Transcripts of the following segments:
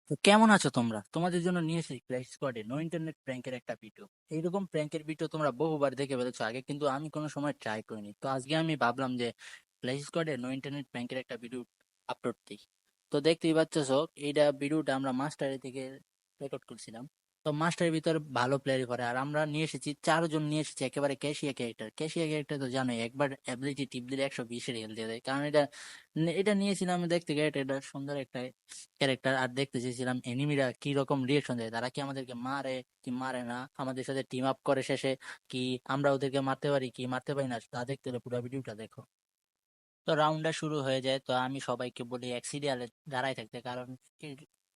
তো কেমন আছো তোমরা? তোমাদের জন্য নিয়ে এসেছি ক্র্যাশ স্কোয়াডে নো ইন্টারনেট প্র্যাঙ্কের একটা ভিডিও। এইরকম প্র্যাঙ্কের ভিডিও তোমরা বহুবার দেখে ফেলেছো আগে, কিন্তু আমি কোনো সময় ট্রাই করিনি। তো আজকে আমি ভাবলাম যে ক্র্যাশ স্কোয়াডে নো ইন্টারনেট প্র্যাঙ্কের একটা ভিডিও আপলোড দিই। তো দেখতেই পাচ্ছ, এইটা ভিডিওটা আমরা মাস্টারে থেকে রেকর্ড করছিলাম। তো মাস্টারের ভিতর ভালো প্লেয়ারই করে, আর আমরা নিয়ে এসেছি 4 জন, নিয়ে এসেছি একেবারে ক্যাশিয়া ক্যারেক্টার। ক্যাশিয়া ক্যারেক্টার তো জানোই, একবার অ্যাবিলিটি টিপ দিলে 120-এর হেল দিয়ে দেয়। কারণ এটা নিয়েছিলাম দেখতে ক্যারেক্টার, এটা সুন্দর একটা ক্যারেক্টার। আর দেখতে চেয়েছিলাম এনিমিরা কি রকম রিয়েকশন দেয়, তারা কি আমাদেরকে মারে কি মারে না, আমাদের সাথে টিম আপ করে শেষে কি আমরা ওদেরকে মারতে পারি কি মারতে পারি না, তা দেখতে হলে পুরো ভিডিওটা দেখো। তো রাউন্ডটা শুরু হয়ে যায়, তো আমি সবাইকে বলি এক সিরিয়ালে দাঁড়ায় থাকতে, কারণ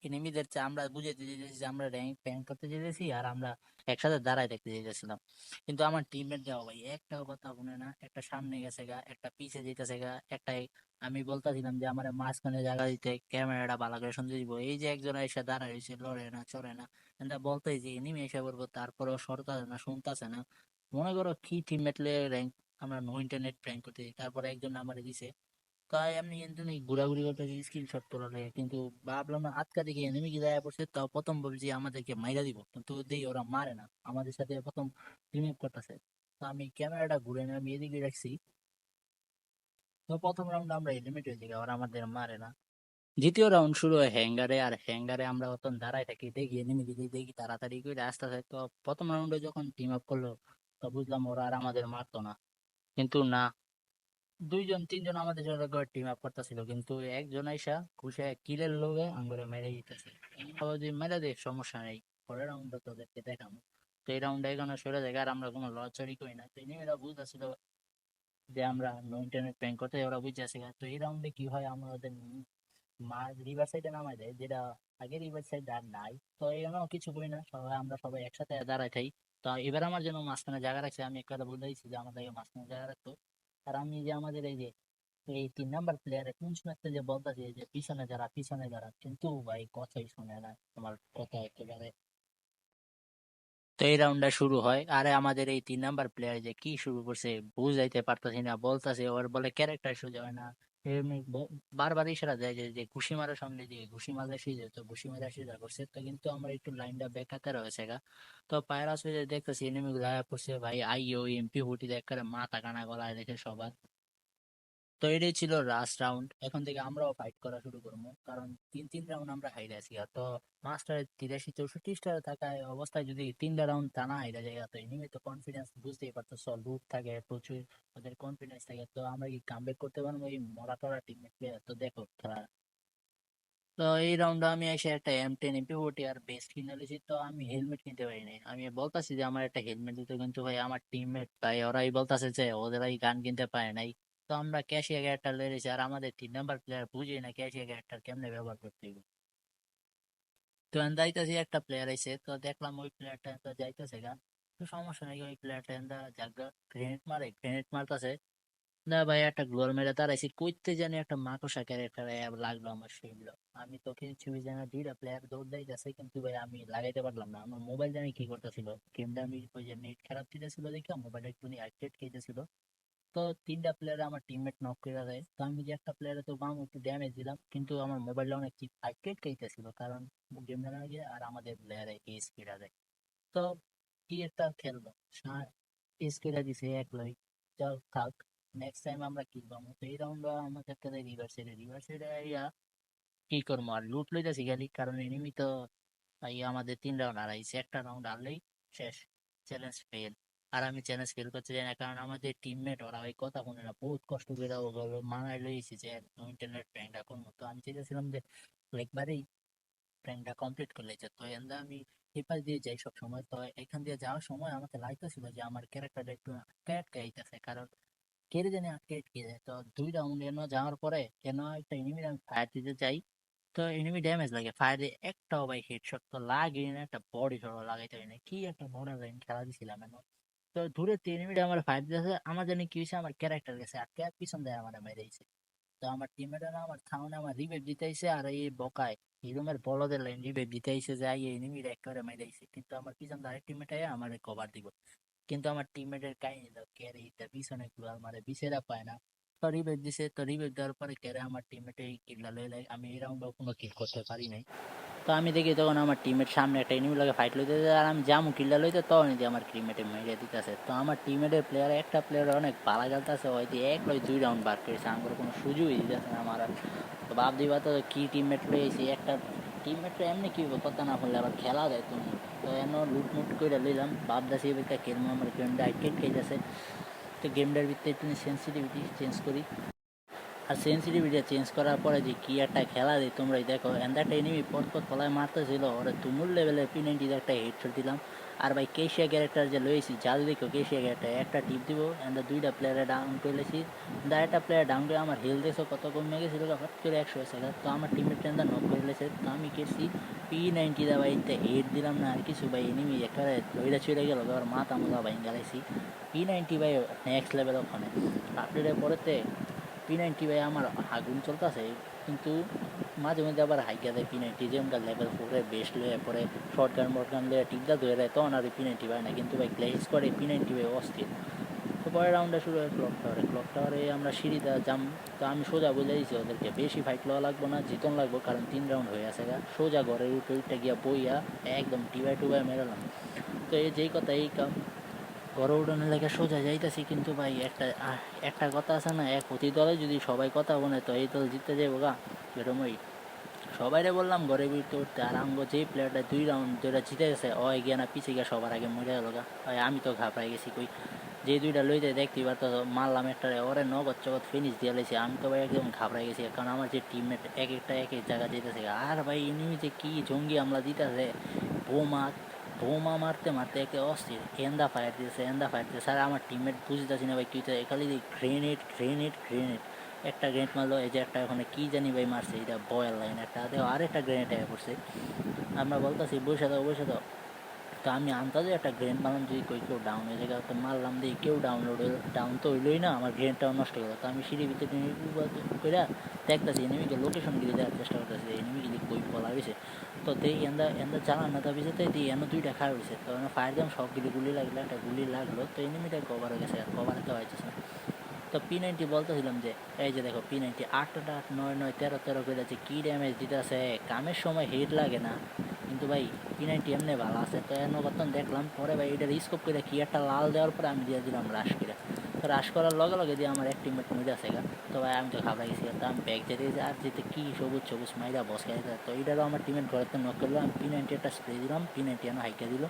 এনিমিদের চেয়ে আমরা বুঝাইতে চেয়েছি যে আমরা র্যাঙ্ক প্যাঙ্ক করতে চেয়েছি, আর আমরা একসাথে দাঁড়ায় থাকতে চেয়েছিলাম। কিন্তু আমার টিমমেট যাও ভাই একটাও কথা শুনে না, একটা সামনে গেছে গা, একটা পিছে যেতেছে গা, একটাই আমি বলতেছিলাম যে আমার মাঝখানে জায়গা দিতে, ক্যামেরাটা ভালো করে সুন্দর দিব, এই যে একজন এসে দাঁড়ায় রয়েছে, লড়ে না চড়ে না। এটা বলতেই যে এনিমি এসে পড়বো, তারপরেও সরতাছে না শুনতাছে না। মনে করো কি টিমমেট র্যাঙ্ক আমরা নো ইন্টারনেট প্র্যাঙ্ক করতে, তারপরে একজন আমার দিছে। তাই আমি কিন্তু ঘোরাঘুরি করতে স্ক্রিনশট তোলা লাগে, কিন্তু ভাবলাম না আজকা দিকে এনিমি কি যায় পড়ছে, তাও প্রথম বলছি আমাদেরকে মাইরা দিব, কিন্তু দেখি ওরা মারে না, আমাদের সাথে প্রথম টিম আপ করতেছে। তো আমি ক্যামেরাটা ঘুরে নিয়ে আমি এদিকে রাখছি। তো প্রথম রাউন্ড আমরা এলিমিনেট হয়ে যাই, ওরা আমাদের মারে না। দ্বিতীয় রাউন্ড শুরু হয় হ্যাঙ্গারে, আর হ্যাঙ্গারে আমরা তখন দাঁড়ায় থাকি, দেখি এনিমি দিকে, দেখি তাড়াতাড়ি করে আসতে থাকে। তো প্রথম রাউন্ডে যখন টিম আপ করলো, তো বুঝলাম ওরা আর আমাদের মারতো না। কিন্তু না, 2-3 জন আমাদের সাথে টিম আপ করতেছিল, কিন্তু একজন আইসা ঘুষে কিলের লোভে আঙ্গুরে মেরে দিতেছে। যে মেরে দে, সমস্যা নেই, পরের রাউন্ডে তোদেরকে দেখানো। তো এই রাউন্ডে এখানে সরে যায়, আর আমরা কোনো লড়াচড়ি করি না। তো এরা বুঝতেছিল যে আমরা নো ইন্টারনেট প্যাঙ্ক করতে, ওরা বুঝতেছে। তো এই রাউন্ডে কি হয়, আমরা ওদের রিভার সাইডে নামাই দেয়, যেটা আগে রিভার সাইড আর নাই। তো এখানেও কিছু করি না, আমরা সবাই একসাথে দাঁড়ায় থাই। তো এবার আমার জন্য মাঝখানে জায়গা রাখছে, আমি একটা কথা বলে দিচ্ছি যে আমাদেরকে মাঝখানে জায়গা রাখতো। আর আমি যে আমাদের এই যে এই 3 নাম্বার প্লেয়ারে কোন সময় যে বলতেছে যে পিছনে যারা পিছনে যারা, কিন্তু ভাই কথাই শুনে না তোমার কথা একেবারে। তো এই রাউন্ডটা শুরু হয়, আরে আমাদের এই 3 নাম্বার প্লেয়ার যে কি শুরু করছে বুঝাইতে পারতাছি না, বলতাছে ওর বলে ক্যারেক্টার সোজা হয় না। এমনি বারবার ইশারা দেয় যে যে ঘুষি মারার সামনে দিয়ে ঘুষি মারলে সিজে, তো ঘুষি মারা সিজা করছে। তো কিন্তু আমার একটু লাইনটা ব্যাকাতে রয়েছে গা। তো পায়রা সুইজে দেখতেছি এনিমি গুলা পড়ছে ভাই, আইও এমপি ফুটি দেখ করে মাথা কানা গলায় দেখে সবার। তো এটাই ছিল লাস্ট রাউন্ড, এখন থেকে আমরাও ফাইট করা শুরু করবো, কারণ 3 রাউন্ড আমরা হাইরে আছি। আর তো মাস্টারের 83-64 স্টার থাকায় অবস্থায় যদি 3টা রাউন্ড টানা হাইরা যায়, তো এনিমি তো কনফিডেন্স বুঝতেই পারতো, লুট থাকে প্রচুর, ওদের কনফিডেন্স থাকে। তো আমরা কি কামব্যাক করতে পারবো এই মরা টরা টিমমেট প্লেয়ার? তো দেখো খেলা। তো এই রাউন্ডে আমি এসে একটা M10 MP40 আর বেস্ট কিনে নিয়েছি। তো আমি হেলমেট কিনতে পারিনি, আমি বলতাছি যে আমার একটা হেলমেট দিতে, কিন্তু ভাই আমার টিমমেট ভাই ওরাই বলতাছে যে ওদেরাই গান কিনতে পারে নাই। তো আমরা ক্যাশিয়া ক্যারেক্টার লেগেছি, আর আমাদের 3 নাম্বার প্লেয়ার বুঝি না ক্যাশিয়া ক্যারেক্টার কেমনে ব্যবহার করতে হবে। তো আমি যাইতাছি, একটা প্লেয়ার আইছে, তো দেখলাম ওই প্লেয়ারটা তো যাইতেছে গা। তো সমস্যা নেই, ওই প্লেয়ারটা এন্দা জাগা গ্রেনেড মারে, গ্রেনেড মারতাছে। না ভাই, একটা গ্লোর মেরে দাঁড়াইছি, কইতে জানি একটা মাকড়সা ক্যারেক্টার লাগলো আমার শরীর। আমি তো কিছু জানি না, 2টা প্লেয়ার দৌড় দিতেছে, কিন্তু ভাই আমি লাগাইতে পারলাম না, আমার মোবাইল জানি কি করতেছিল, গেমটা আমি ওই যে নেট খারাপ দিতেছিল দেখে মোবাইলটা একটু আপডেট খেয়েছিল। তো 3টা প্লেয়ার আমার টিমমেট নক করে দেয়। তো আমি যে একটা প্লেয়ারে তো বাম একটু ড্যামেজ দিলাম, কিন্তু আমার মোবাইলটা অনেক আপডেট খেয়েছিল, কারণ গেমটা না গিয়ে আর আমাদের প্লেয়ারে এই স্পিড দেয়। তো কি একটা খেলবো, স্কিল দিছে এক লাইক, চল থাক, নেক্সট টাইম আমরা কি পাবো। তো এই রাউন্ড আমাদের কাছে রিভার সাইডে আইয়া কি করবো, আর লুট লইতেছি খালি, কারণ এনিমি তো আমাদের 3 রাউন্ড হারাইছে, একটা রাউন্ড হারলেই শেষ, চ্যালেঞ্জ ফেল। আর আমি চ্যালেঞ্জ ফেল করতে চাই না, কারণ আমাদের টিমমেট ওরা ওই কথা শুনে না, বহুত কষ্ট করে ওগুলো মানায় লইছি যে ইন্টারনেট প্র্যাঙ্কটা করবো। তো আমি চেয়েছিলাম যে একবারেই প্ল্যানটা কমপ্লিট করলে যেত। তো এন্দা আমি এই পাশ দিয়ে যাই সব সময়। তো এখান দিয়ে যাওয়ার সময় আমাকে লাগতেছিল যে আমার ক্যারেক্টারটা একটু আটকে আটকে আইতেছে, কারণ কেড়ে জানি আটকে আটকে যায়। তো 2 রাউন্ড এনে যাওয়ার পরে কেন একটা এনিমির আমি ফায়ার দিতে চাই, তো এনিমি ড্যামেজ লাগে, ফায়ার দিয়ে একটাও ভাই হেডশট তো লাগে না, একটা বডি শট লাগাইতে হয় না, কি একটা বর্ডার লাইন খেলা দিছিলাম এখন। তো দূরে এনিমিটা আমার ফায়ার দিতেছে, আমার জানি কি হয়েছে, আমার ক্যারেক্টার গেছে আটকে, আর পিছন দিয়ে আমার মেরে দিয়েছে। তো আমার টিমমেটরা আমার থাউনে আমার রিভাইভ দিতেইছে, আর এই বকায় হিরোমের বলদের লাইন রিভাইভ দিতেইছে যে এই এনিমির এক করে মাইরাইছে, কিন্তু আমার পিছন আরেক টিমমেট আইয়া আমার কভার দিব। কিন্তু আমার টিমমেটের কাহিনী দাও, ক্যারে ইটা পিছনে গুলাল মারে বিছেরা পায় না। তো রিভাইভ দিছে, তো রিভাইভ দেওয়ার পরে ক্যারে আমার টিমমেট এই কিল্লা লয়ে লাই, আমি এই রাউন্ডেও কোনো কিল করতে পারি নাই। তো আমি দেখি তখন আমার টিমের সামনে একটা এনিমি লাগে ফাইট লইতে, আর আমি জামু কিল্লা লইতে তখন দিয়ে আমার টিমেটে মেরে দিতেছে। তো আমার টিমেটের প্লেয়ার একটা প্লেয়ার অনেক ভালো খেলতেছে, হয়তো এক লয় 2 রাউন্ড বার করেছে, আমার কোনো সুযোগই দিতেছে না আমার। তো ভাব দিবা তো কি টিমমেট লইছি, একটা টিমমেট এমনি কি কথা না বললে আবার খেলা দেয় তুমি। তো এন লুটমুট করে লইলাম, ভাবদাসি এবার খেলবো, আমার গেমটা আইটেট খেয়েছে। তো গেমটার ভিতরে একটু সেন্সিটিভিটি চেঞ্জ করি, আর সেন্সিটিভিটি চেঞ্জ করার পরে যে কি একটা খেলা দিই তোমরাই দেখো। এন্ড একটা এনিমি পথ ফলায় মারতেছিল, ওরা তুমুল লেভেলের P90 একটা হেডশট দিলাম। আর ভাই কেশিয়া ক্যারেক্টার যে লইছি, জাল দেখো কেশিয়া ক্যারেক্টার একটা টিপ দিব, এন্ড 2টা প্লেয়ারে ডাউন করে লেছি। একটা প্লেয়ার ডাউন করে আমার হেলথ দেখো কত কমে গেছিল, হঠাৎ করে 100 সেকেন্ড। তো আমার টিমের ট্রেন্ডার নক করে লেছে, তো আমি কেছি P90 দা ভাই হেড দিলাম না আর কিছু, ভাই এনিমি একটা লইটা চলে গেল, আবার মাথা মোলা ভাই গালাইছি। P90 ভাই নেক্সট লেভেল ওখানে আপডেটের পরেতে P90 ভাই আমার আগুন চলতেছে, কিন্তু মাঝে মধ্যে আবার হাইগা দেয় P90, যেমন লেভেল 4-এ বেস্ট লয়ে পরে শর্ট গান মট গান লয়ে টিপদা ধরে দেয়, তখন আর P90 পায় না। কিন্তু ভাই ক্ল্যাশ করে P90 ভাই অস্থির। তো পরের রাউন্ডে শুরু হয় ক্লক টাওয়ারে আমরা সিঁড়িতে যাম। তো আমি সোজা বলে দিয়েছি ওদেরকে বেশি ফাইট লওয়া লাগবো না, জিতন লাগবো, কারণ 3 রাউন্ড হয়ে আছে গা। সোজা ঘরের উঠে গিয়া বইয়া একদম টিবাই টুবাই মেরালাম। তো এই যেই কথা এই কাম, গড়ে উঠানোর লেগে সোজা যাইতেছি, কিন্তু ভাই একটা কথা আছে না, এক অতি দলে যদি সবাই কথা বলে তো এই দল জিততে যাবো গা, এরমই। সবাইরে বললাম ঘরে উঠতে উঠতে, আর আমগো যেই প্লেয়ারটা 2 রাউন্ড যেটা জিতে গেছে ও এগিয়ে না পিছিয়ে গিয়ে সবার আগে মরে গেল গা। ভাই আমি তো ঘাবড়াই গেছি, কই যে 2টা লইতে দেখতে পারতো মারলাম একটা, ওরে নগদ চগদ ফিনিশ দিয়ে লাইছি। আমি তো ভাই একদম ঘাবড়াই গেছি, কারণ আমার যে টিমমেট এক একটা এক এক জায়গা যেতেছে, আর ভাই এনিমি যে কি জঙ্গি আমলা দিতেছে, বোমা বোমা মারতে মারতে একে অস্থির, এন্দা ফায়ার দিতেছে। আর আমার টিমমেট বুঝতেছি না ভাই কি খালি গ্রেনেড গ্রেনেড গ্রেনেড, একটা গ্রেনেড মারলো, এই যে একটা ওখানে কি জানি ভাই মারছে, এটা বয়েল লাইন একটা দেখো, আরেকটা গ্রেনেড আগে পড়ছে। আমরা বলতেছি বসে দাও। তো আমি আন্দাজে একটা গ্রেনেড মারলাম, যদি কেউ ডাউন হয়ে যায়, তো মারলাম দিয়ে কেউ ডাউন তো হইলোই না, আমার গ্রেনেডটাও নষ্ট হয়ে গেল। তো আমি সিঁড়ির ভিতরে করে দেখতেছি এনিমিকে লোকেশন গিয়ে দেওয়ার চেষ্টা করতেছি, এনিমি গিয়ে কই পলা হয়েছে। তো দেই এন্দা চালান না তার পিছিয়ে দিয়ে এনে 2টা খাওয়া হয়েছে। তো ফায়ার দিলাম, সবগুলি গুলি লাগলো, একটা গুলি লাগলো, তো এনিমিটা কভার হয়ে গেছে, আর কভার তো হয়েছে না। তো P90 বলতেছিলাম যে এই যে দেখো P90 8-8 9-9 13-13 করে আছে, কী ড্যামেজ দিতেছে, কামের সময় হেড লাগে না, কিন্তু ভাই P90 এমনি ভালো আছে। তো এমন কথা দেখলাম পরে ভাই এটা স্কোপ করে কি একটা লাল দেওয়ার পরে আমি দিয়ে দিলাম রাশ করে। তো রাশ করার লগে লগে দিয়ে আমার এক টিমমেট মরে আছে গা। তো ভাই আমি তো ঘাবড়ে গেছি, তো আমি ব্যাগ যেতে আর যেতে কি সবুজ সবুজ মাইরা বস খাই। তো এইটারও আমার টিমের ঘরেতে নক করলো, আমি P90 একটা স্প্রে দিলাম, P90 এনে হাইকা দিল।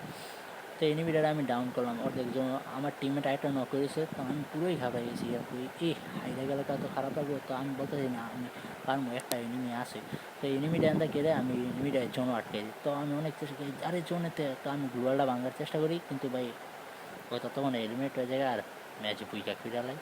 তো এনিমিটারে আমি ডাউন করলাম, অর্ধেক জন আমার টিমমেট আরেকটা নক করেছে। তো আমি পুরোই ঘাবড়ে গেছি, আর কই হাইরে গেলে তো খারাপ লাগবে। তো আমি বলতেছি না আমি পারবো, একটা এনিমি আছে। তো এনিমিটা এনটা কেড়ে আমি এনিমিটা জোনও আটকে দিই। তো আমি অনেক চেষ্টা করি আরে জোনেতে, তো আমি গ্লোয়ালটা ভাঙার চেষ্টা করি, কিন্তু ভাই হয়তো তখন এলিমিনেট হয়ে যায় আর ম্যাচ বুইকা ফিরালাই।